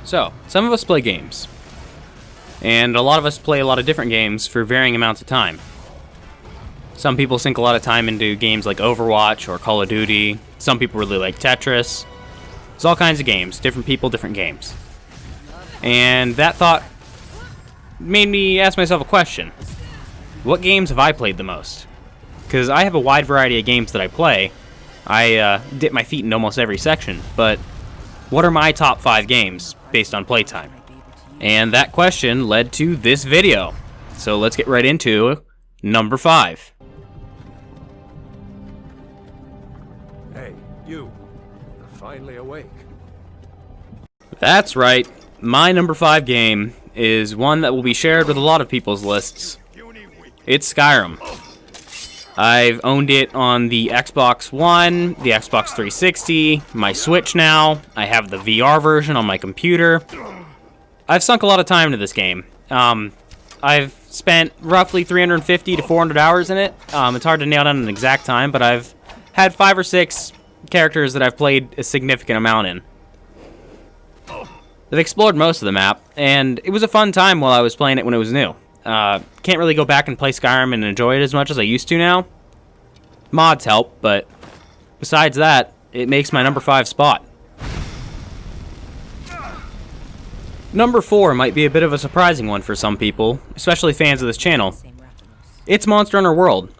So, some of us play games, and a lot of us play a lot of different games for varying amounts of time. Some people sink a lot of time into games like Overwatch or Call of Duty. Some people really like Tetris. There's all kinds of games, different people, different games. And that thought made me ask myself a question. What games have I played the most? Because I have a wide variety of games that I play. I dip my feet in almost every section, but what are my top 5 games based on playtime? And that question led to this video. So let's get right into number 5. Hey, you. You're finally awake. That's right. My number 5 game is one that will be shared with a lot of people's lists. It's Skyrim. I've owned it on the Xbox One, the Xbox 360, my Switch now. I have the VR version on my computer. I've sunk a lot of time into this game. I've spent roughly 350 to 400 hours in it. It's hard to nail down an exact time, but I've had 5 or 6 characters that I've played a significant amount in. I've explored most of the map, and it was a fun time while I was playing it when it was new. Can't really go back and play Skyrim and enjoy it as much as I used to now. Mods help, but besides that, it makes my number 5 spot. Number 4 might be a bit of a surprising one for some people, especially fans of this channel. It's Monster Hunter World.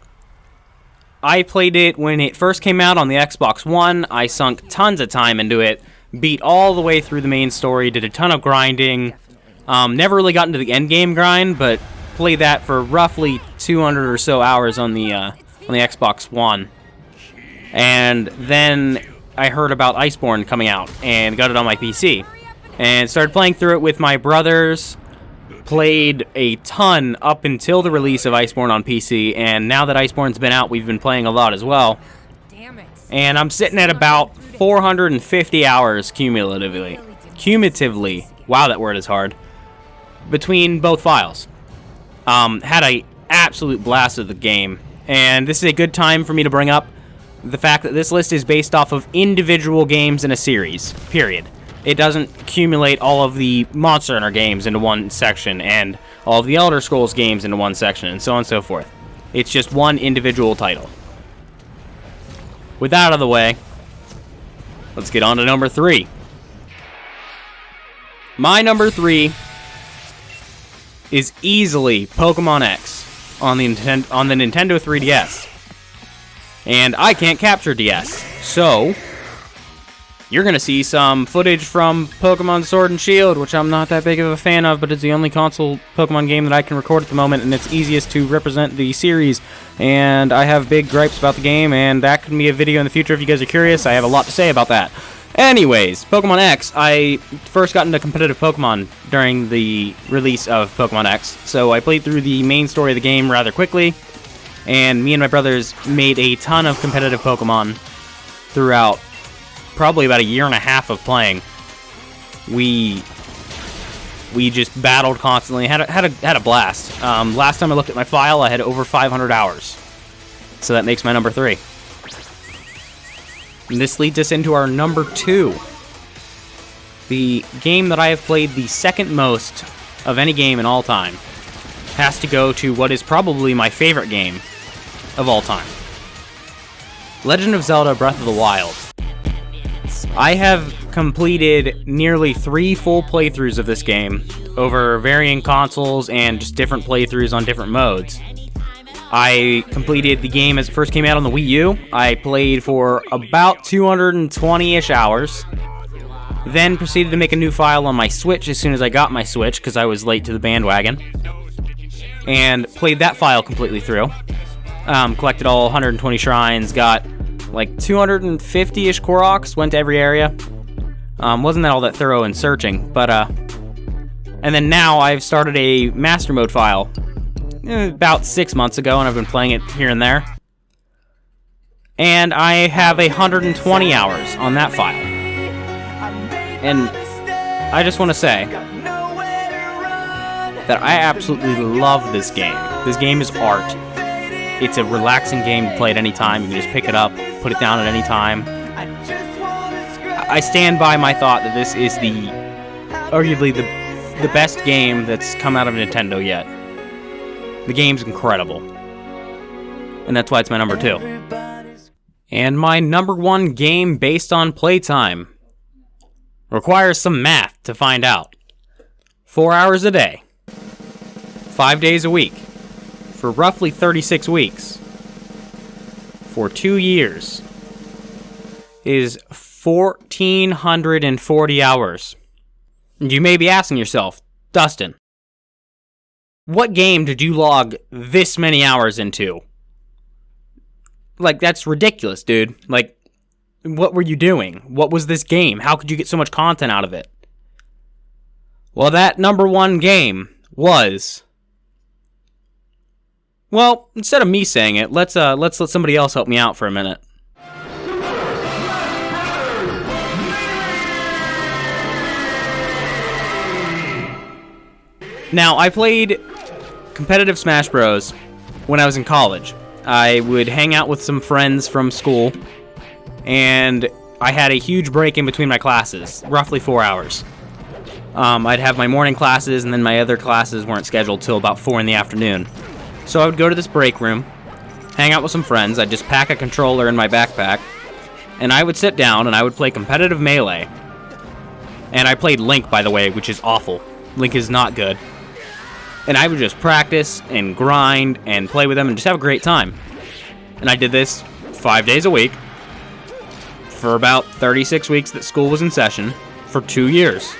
I played it when it first came out on the Xbox One. I sunk tons of time into it, beat all the way through the main story, did a ton of grinding. Never really got into the end game grind, but played that for roughly 200 or so hours on the Xbox One. And then I heard about Iceborne coming out and got it on my PC. And started playing through it with my brothers. Played a ton up until the release of Iceborne on PC, and now that Iceborne's been out, we've been playing a lot as well. And I'm sitting at about 450 hours cumulatively. Wow, that word is hard. Between both files. Had a absolute blast of the game, and this is a good time for me to bring up the fact that this list is based off of individual games in a series, period. It doesn't accumulate all of the Monster Hunter games into one section, and all of the Elder Scrolls games into one section, and so on and so forth. It's just one individual title. With that out of the way, let's get on to number 3. My number 3 is easily Pokemon X on the Nintendo 3DS. And I can't capture DS, so you're going to see some footage from Pokemon Sword and Shield, which I'm not that big of a fan of, but it's the only console Pokemon game that I can record at the moment, and it's easiest to represent the series. And I have big gripes about the game, and that could be a video in the future if you guys are curious. I have a lot to say about that. Anyways, Pokemon X, I first got into competitive Pokemon during the release of Pokemon X, so I played through the main story of the game rather quickly, and me and my brothers made a ton of competitive Pokemon throughout probably about a year and a half of playing. We just battled constantly, had a blast. Last time I looked at my file, I had over 500 hours, so that makes my number 3. And this leads us into our number 2. The game that I have played the second most of any game in all time has to go to what is probably my favorite game of all time. Legend of Zelda Breath of the Wild. I have completed nearly 3 full playthroughs of this game over varying consoles and just different playthroughs on different modes. I completed the game as it first came out on the Wii U. I played for about 220-ish hours. Then proceeded to make a new file on my Switch as soon as I got my Switch, because I was late to the bandwagon. And played that file completely through. Collected all 120 shrines, got like 250-ish Koroks, went to every area. Wasn't that all that thorough in searching, but and then now I've started a Master Mode file about 6 months ago, and I've been playing it here and there. And I have 120 hours on that file. And I just want to say that I absolutely love this game. This game is art. It's a relaxing game to play at any time. You can just pick it up, put it down at any time. I stand by my thought that this is the arguably the best game that's come out of Nintendo yet. The game's incredible. And that's why it's my number 2. And my number 1 game based on playtime requires some math to find out. 4 hours a day, 5 days a week, for roughly 36 weeks, for 2 years, is 1,440 hours. And you may be asking yourself, Dustin, what game did you log this many hours into? Like, that's ridiculous, dude. Like, what were you doing? What was this game? How could you get so much content out of it? Well, that number 1 game was... Well, instead of me saying it, let's let somebody else help me out for a minute. Now, I played competitive Smash Bros. When I was in college. I would hang out with some friends from school, and I had a huge break in between my classes, roughly 4 hours. I'd have my morning classes, and then my other classes weren't scheduled till about 4 in the afternoon. So I would go to this break room, hang out with some friends. I'd just pack a controller in my backpack, and I would sit down and I would play competitive Melee. And I played Link, by the way, which is awful. Link is not good. And I would just practice and grind and play with them and just have a great time. And I did this 5 days a week for about 36 weeks that school was in session for 2 years.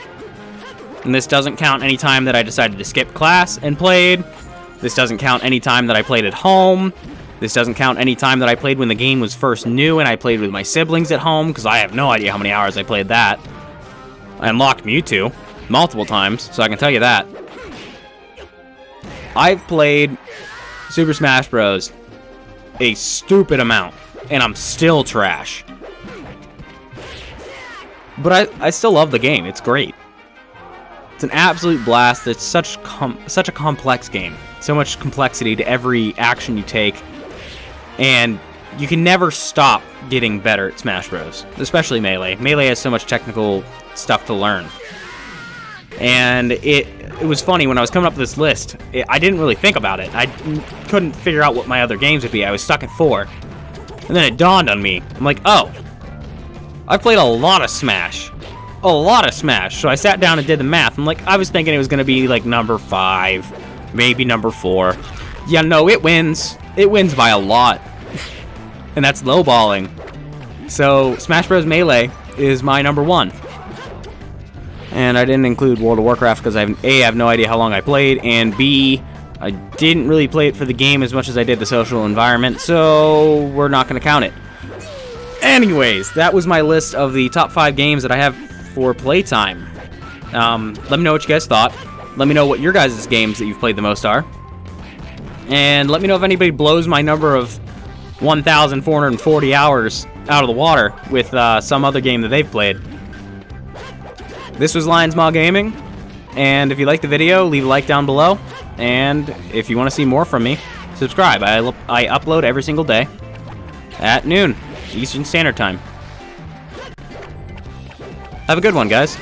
And this doesn't count any time that I decided to skip class and played. This doesn't count any time that I played at home. This doesn't count any time that I played when the game was first new and I played with my siblings at home, because I have no idea how many hours I played that. I unlocked Mewtwo multiple times, so I can tell you that. I've played Super Smash Bros. A stupid amount, and I'm still trash. But I still love the game. It's great. It's an absolute blast. It's such a complex game. So much complexity to every action you take. And you can never stop getting better at Smash Bros. Especially Melee. Melee has so much technical stuff to learn. And it was funny, when I was coming up with this list, I didn't really think about it. I couldn't figure out what my other games would be. I was stuck at 4. And then it dawned on me. I'm like, oh, I've played a lot of Smash. A lot of Smash. So I sat down and did the math. I'm like, I was thinking it was going to be like number 5, maybe number 4. Yeah, no, it wins. It wins by a lot. And that's lowballing. So Smash Bros. Melee is my number 1. And I didn't include World of Warcraft because I have no idea how long I played, and B, I didn't really play it for the game as much as I did the social environment, so we're not going to count it. Anyways, that was my list of the top 5 games that I have for playtime. Let me know what you guys thought. Let me know what your guys' games that you've played the most are. And let me know if anybody blows my number of 1,440 hours out of the water with some other game that they've played. This was Lions Maw Gaming, and if you liked the video, leave a like down below, and if you want to see more from me, subscribe. I upload every single day at noon, Eastern Standard Time. Have a good one, guys.